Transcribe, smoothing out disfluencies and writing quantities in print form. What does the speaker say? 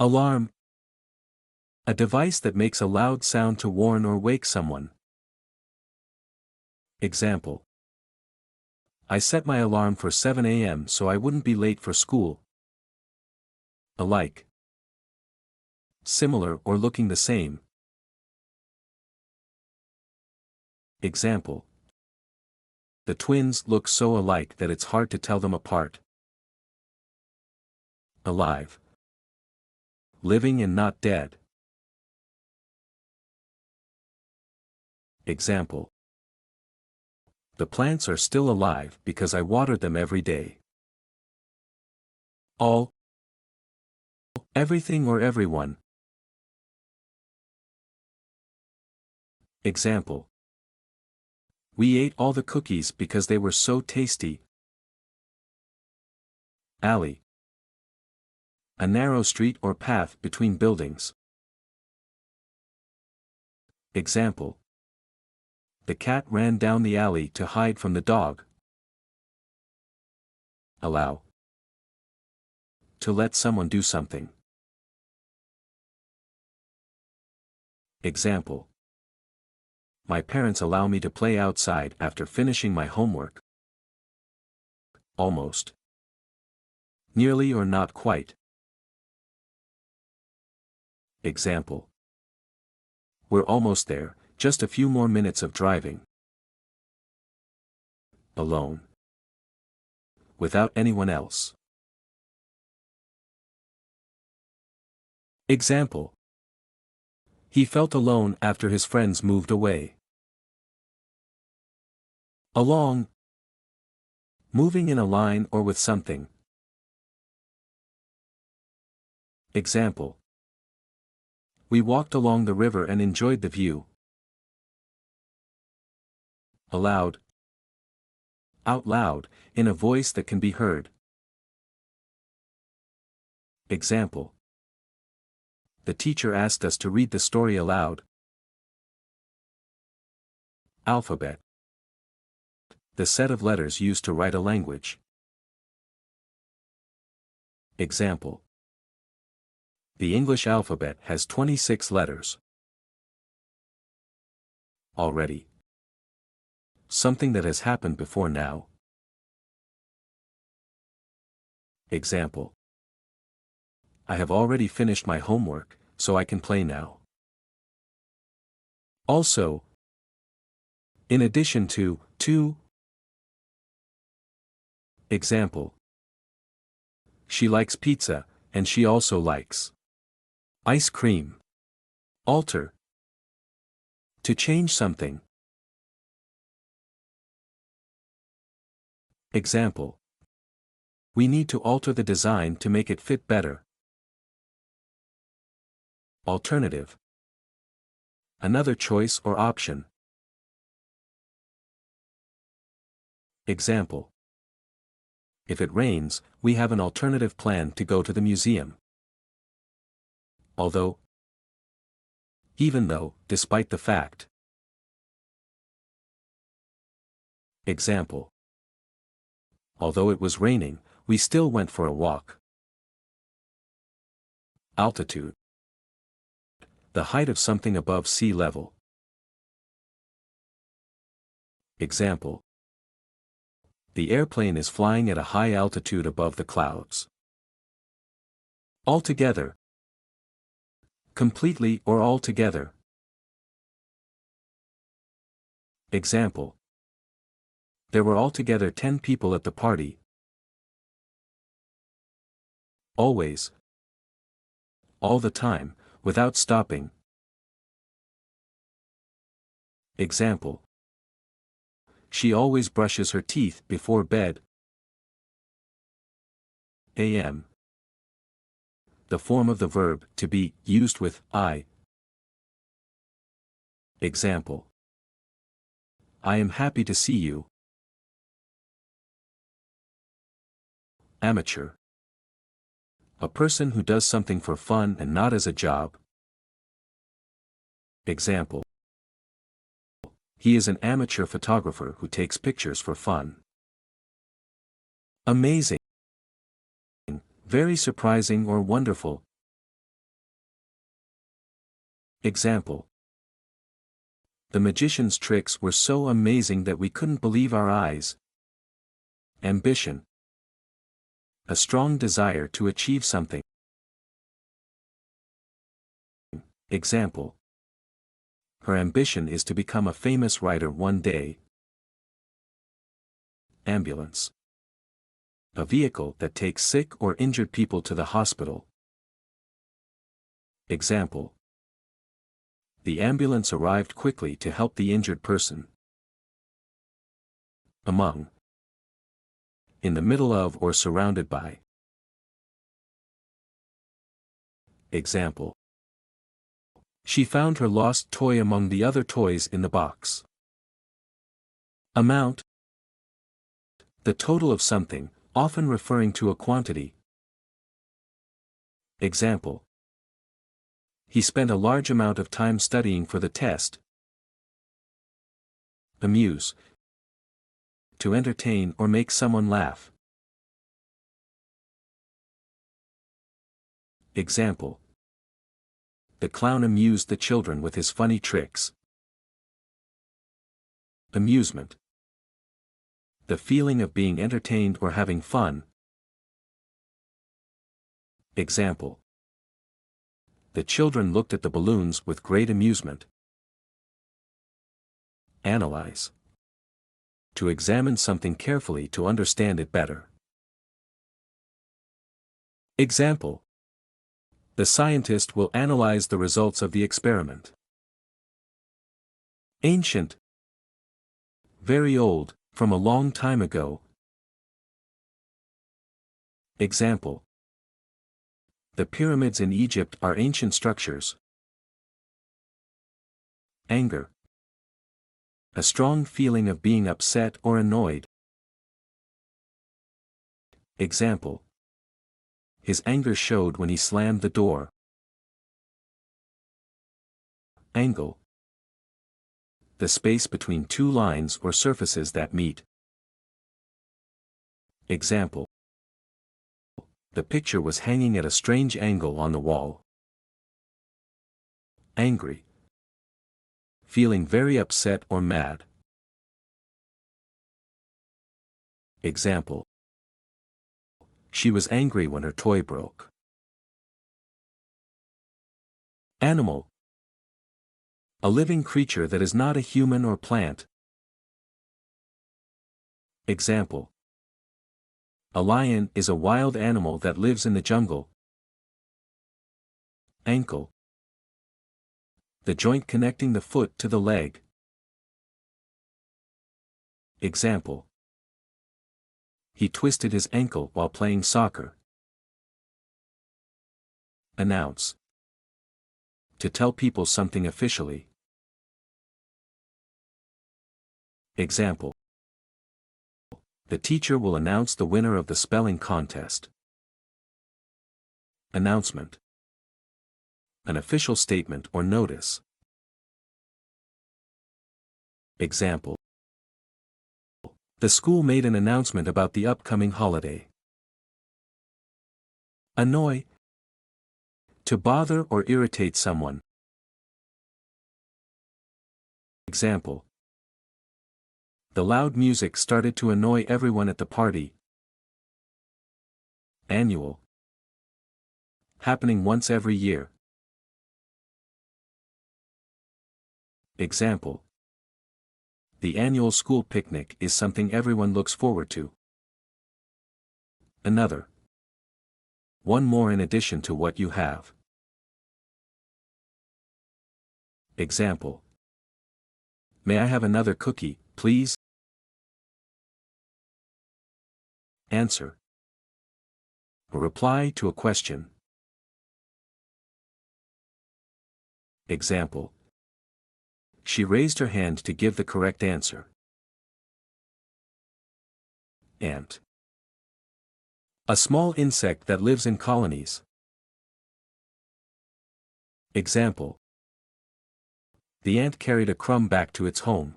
Alarm. A device that makes a loud sound to warn or wake someone. Example. I set my alarm for 7 a.m. so I wouldn't be late for school. Alike. Similar or looking the same. Example. The twins look so alike that it's hard to tell them apart. Alive. Living and not dead. Example. The plants are still alive because I water them every day. All. Everything or everyone. Example. We ate all the cookies because they were so tasty. Alley. A narrow street or path between buildings. Example. The cat ran down the alley to hide from the dog. Allow. To let someone do something. Example. My parents allow me to play outside after finishing my homework. Almost. Nearly or not quite. Example. We're almost there, just a few more minutes of driving. Alone. Without anyone else. Example. He felt alone after his friends moved away. Along. Moving in a line or with something. Example. We walked along the river and enjoyed the view. Aloud. Out loud, in a voice that can be heard. Example. The teacher asked us to read the story aloud. Alphabet. The set of letters used to write a language. Example. The English alphabet has 26 letters. Already. Something that has happened before now. Example. I have already finished my homework, so I can play now. Also. In addition to. Example. She likes pizza, and she also likes ice cream. Alter. To change something. Example. We need to alter the design to make it fit better. Alternative. Another choice or option. Example. If it rains, we have an alternative plan to go to the museum. Although. Even though, despite the fact. Example. Although it was raining, we still went for a walk. Altitude. The height of something above sea level. Example. The airplane is flying at a high altitude above the clouds. Altogether. Completely or altogether. Example. There were altogether 10 people at the party. Always. All the time, without stopping. Example. She always brushes her teeth before bed. Am. The form of the verb to be, used with I. Example. I am happy to see you. Amateur. A person who does something for fun and not as a job. Example. He is an amateur photographer who takes pictures for fun. Amazing. Very surprising or wonderful. Example. The magician's tricks were so amazing that we couldn't believe our eyes. Ambition. A strong desire to achieve something. Example. Her ambition is to become a famous writer one day. Ambulance. A vehicle that takes sick or injured people to the hospital. Example. The ambulance arrived quickly to help the injured person. Among. In the middle of or surrounded by. Example. She found her lost toy among the other toys in the box. Amount. The total of something, often referring to a quantity. Example. He spent a large amount of time studying for the test. Amuse. To entertain or make someone laugh. Example. The clown amused the children with his funny tricks. Amusement. The feeling of being entertained or having fun. Example. The children looked at the balloons with great amusement. Analyze. To examine something carefully to understand it better. Example. The scientist will analyze the results of the experiment. Ancient. Very old, from a long time ago. Example. The pyramids in Egypt are ancient structures. Anger. A strong feeling of being upset or annoyed. Example. His anger showed when he slammed the door. Angle. The space between two lines or surfaces that meet. Example. The picture was hanging at a strange angle on the wall. Angry. Feeling very upset or mad. Example. She was angry when her toy broke. Animal. A living creature that is not a human or plant. Example. A lion is a wild animal that lives in the jungle. Ankle. The joint connecting the foot to the leg. Example. He twisted his ankle while playing soccer. Announce. To tell people something officially. Example. The teacher will announce the winner of the spelling contest. Announcement. An official statement or notice. Example. The school made an announcement about the upcoming holiday. Annoy. To bother or irritate someone. Example. The loud music started to annoy everyone at the party. Annual. Happening once every year. Example. The annual school picnic is something everyone looks forward to. Another. One more in addition to what you have. Example. May I have another cookie, please? Answer. A reply to a question. Example. She raised her hand to give the correct answer. Ant. A small insect that lives in colonies. Example. The ant carried a crumb back to its home.